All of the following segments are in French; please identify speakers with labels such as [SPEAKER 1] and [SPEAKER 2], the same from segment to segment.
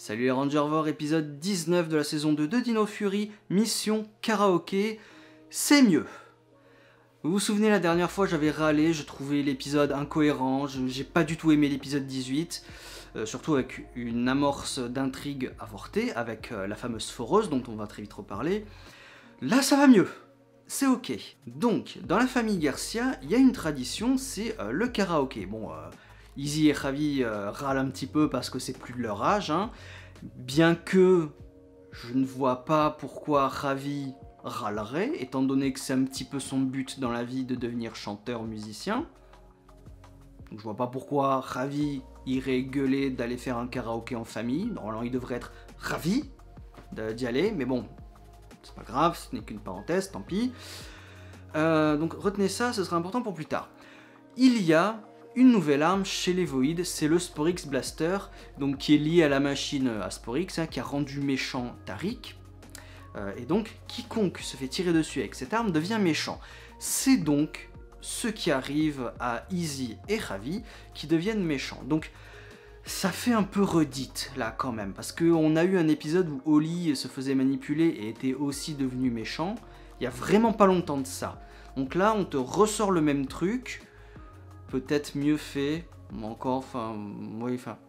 [SPEAKER 1] Salut les Rangervores, épisode 19 de la saison 2 de Dino Fury, mission karaoké, c'est mieux. Vous vous souvenez, la dernière fois j'avais râlé, je trouvais l'épisode incohérent, j'ai pas du tout aimé l'épisode 18, surtout avec une amorce d'intrigue avortée, avec la fameuse foreuse dont on va très vite reparler. Là ça va mieux, c'est ok. Donc, dans la famille Garcia, il y a une tradition, c'est le karaoké. Bon, Izzy et Javi râlent un petit peu parce que c'est plus de leur âge, hein. Bien que je ne vois pas pourquoi Javi râlerait, étant donné que c'est un petit peu son but dans la vie de devenir chanteur-musicien. Donc je vois pas pourquoi Javi irait gueuler d'aller faire un karaoké en famille. Normalement il devrait être ravi d'y aller, mais bon, c'est pas grave, ce n'est qu'une parenthèse, tant pis. Donc retenez ça, ce sera important pour plus tard. Il y a une nouvelle arme chez les Void, c'est le Sporix Blaster, donc qui est lié à la machine à Sporix, hein, qui a rendu méchant Tariq. Et donc, quiconque se fait tirer dessus avec cette arme devient méchant. C'est donc ce qui arrive à Izzy et Javi qui deviennent méchants. Donc, ça fait un peu redite là quand même, parce qu'on a eu un épisode où Oli se faisait manipuler et était aussi devenu méchant. Il y a vraiment pas longtemps de ça. Donc là, on te ressort le même truc. Peut-être mieux fait, mais encore, enfin, oui, enfin,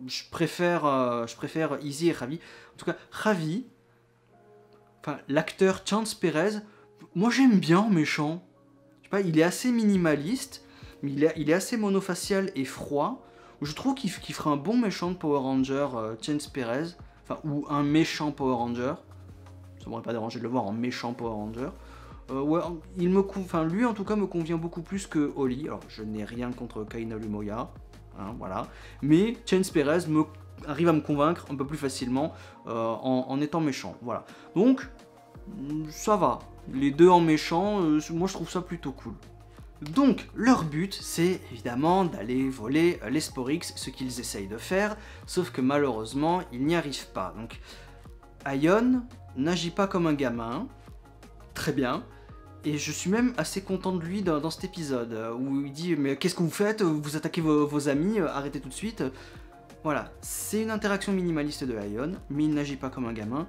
[SPEAKER 1] je préfère Izzy et Javi. En tout cas, Javi, enfin, l'acteur Chance Perez, moi j'aime bien en méchant. Je sais pas, il est assez minimaliste, mais il est assez monofacial et froid. Je trouve qu'il ferait un bon méchant de Power Ranger, Chance Perez, enfin, ou un méchant Power Ranger. Ça m'aurait pas dérangé de le voir en méchant Power Ranger. Ouais, lui en tout cas me convient beaucoup plus que Oli. Alors je n'ai rien contre Kaina Lumoya, hein, voilà. Mais Chance Perez arrive à me convaincre un peu plus facilement en étant méchant, voilà. Donc ça va, les deux en méchant, moi je trouve ça plutôt cool. Donc leur but c'est évidemment d'aller voler les Sporix, ce qu'ils essayent de faire, sauf que malheureusement ils n'y arrivent pas. Donc Aion n'agit pas comme un gamin, très bien. Et je suis même assez content de lui dans cet épisode, où il dit « Mais qu'est-ce que vous faites? Vous attaquez vos amis, arrêtez tout de suite !» Voilà, c'est une interaction minimaliste de Aion, mais il n'agit pas comme un gamin,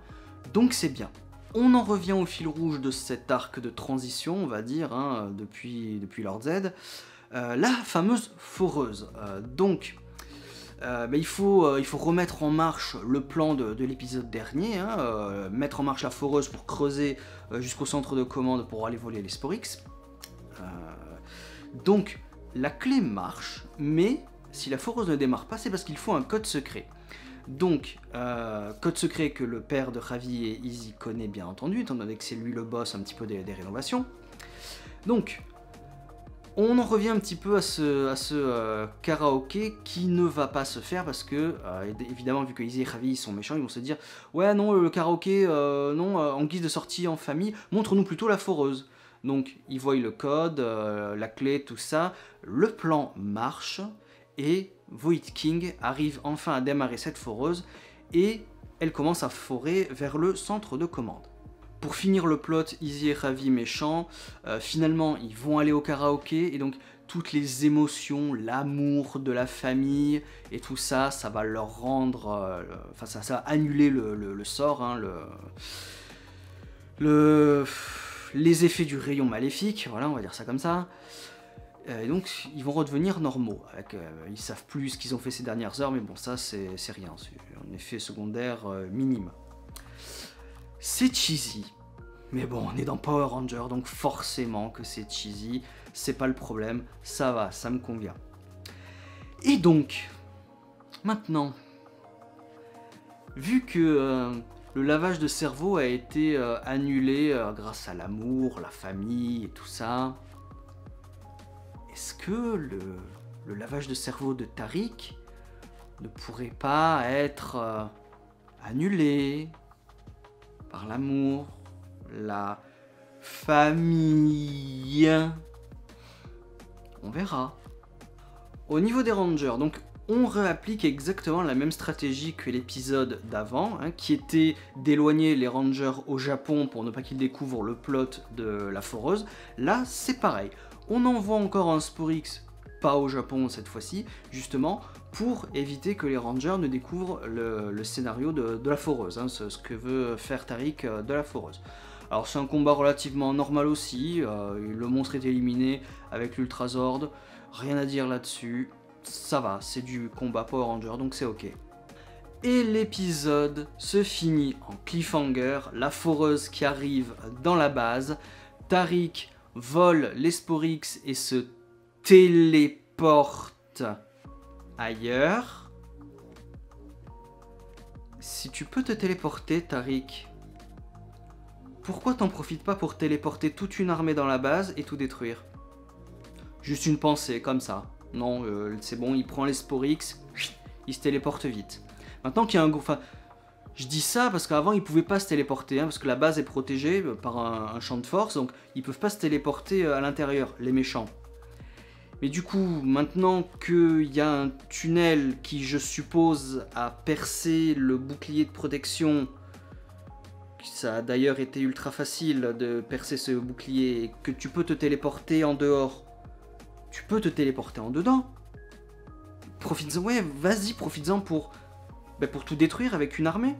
[SPEAKER 1] donc c'est bien. On en revient au fil rouge de cet arc de transition, on va dire, hein, depuis Lord Z, la fameuse foreuse. Il faut remettre en marche le plan de l'épisode dernier, hein, mettre en marche la foreuse pour creuser jusqu'au centre de commande pour aller voler les Sporix. Donc la clé marche, mais si la foreuse ne démarre pas, c'est parce qu'il faut un code secret. Donc, code secret que le père de Javi et Izzy connaît bien entendu, étant donné que c'est lui le boss un petit peu des rénovations. Donc, on en revient un petit peu à ce karaoké qui ne va pas se faire parce que, évidemment, vu que Izzy et Javi sont méchants, ils vont se dire « Ouais, non, le karaoké, non, en guise de sortie en famille, montre-nous plutôt la foreuse. » Donc, ils voient le code, la clé, tout ça, le plan marche, et Void King arrive enfin à démarrer cette foreuse, et elle commence à forer vers le centre de commande. Pour finir le plot, Izzy et Javi méchants, finalement ils vont aller au karaoké et donc toutes les émotions, l'amour de la famille et tout ça, ça va leur rendre, ça va annuler le sort, hein, les effets du rayon maléfique, voilà, on va dire ça comme ça. Et donc ils vont redevenir normaux, ils savent plus ce qu'ils ont fait ces dernières heures, mais bon ça c'est rien, c'est un effet secondaire minime. C'est cheesy, mais bon, on est dans Power Ranger, donc forcément que c'est cheesy, c'est pas le problème, ça va, ça me convient. Et donc, maintenant, vu que le lavage de cerveau a été annulé grâce à l'amour, la famille et tout ça, est-ce que le lavage de cerveau de Tariq ne pourrait pas être annulé par l'amour, la famille? On verra. Au niveau des Rangers, donc on réapplique exactement la même stratégie que l'épisode d'avant, hein, qui était d'éloigner les Rangers au Japon pour ne pas qu'ils découvrent le plot de la foreuse. Là, c'est pareil. On envoie encore un Sporix pas au Japon cette fois-ci, justement, pour éviter que les Rangers ne découvrent le scénario de la foreuse, hein, ce que veut faire Tariq de la foreuse. Alors c'est un combat relativement normal aussi, le monstre est éliminé avec l'Ultrazord, rien à dire là-dessus, ça va, c'est du combat Power Ranger, donc c'est ok. Et l'épisode se finit en cliffhanger, la foreuse qui arrive dans la base, Tariq vole les Sporix et se téléporte ailleurs. Si tu peux te téléporter, Tariq, pourquoi t'en profites pas pour téléporter toute une armée dans la base et tout détruire? Juste une pensée, comme ça. Non, c'est bon, il prend les Sporix, il se téléporte vite. Maintenant qu'il y a un... Enfin, je dis ça parce qu'avant, ils pouvaient pas se téléporter, hein, parce que la base est protégée par un champ de force, donc ils peuvent pas se téléporter à l'intérieur, les méchants. Mais du coup, maintenant qu'il y a un tunnel qui, je suppose, a percé le bouclier de protection, ça a d'ailleurs été ultra facile de percer ce bouclier, et que tu peux te téléporter en dehors, tu peux te téléporter en dedans. Profites-en, ouais, vas-y, profites-en pour tout détruire avec une armée.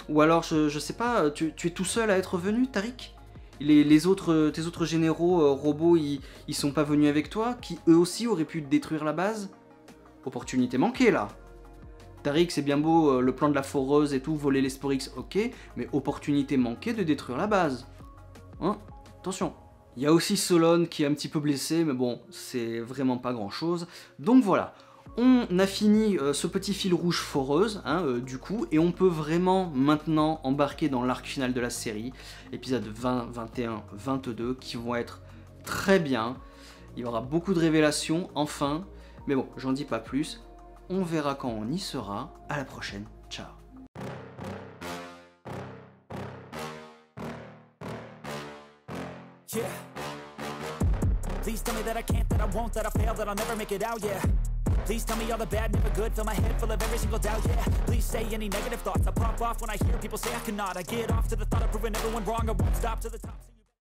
[SPEAKER 1] Ou alors, je sais pas, tu es tout seul à être venu, Tariq? Tes autres généraux robots, ils sont pas venus avec toi, qui eux aussi auraient pu détruire la base? Opportunité manquée, là. Tariq, c'est bien beau, le plan de la foreuse et tout, voler les Sporix, ok, mais opportunité manquée de détruire la base. Hein? Attention. Il y a aussi Solon qui est un petit peu blessé, mais bon, c'est vraiment pas grand-chose. Donc voilà. On a fini ce petit fil rouge foreuse, hein, du coup, et on peut vraiment maintenant embarquer dans l'arc final de la série, épisode 20, 21, 22, qui vont être très bien. Il y aura beaucoup de révélations, enfin, mais bon, j'en dis pas plus. On verra quand on y sera. À la prochaine, ciao.
[SPEAKER 2] Yeah. Please tell me that I can't, that I won't, that I fail, that I'll never make it out, yeah. Please tell me all the bad, never good, fill my head full of every single doubt, yeah. Please say any negative thoughts, I pop off when I hear people say I cannot. I get off to the thought of proving everyone wrong, I won't stop to the top.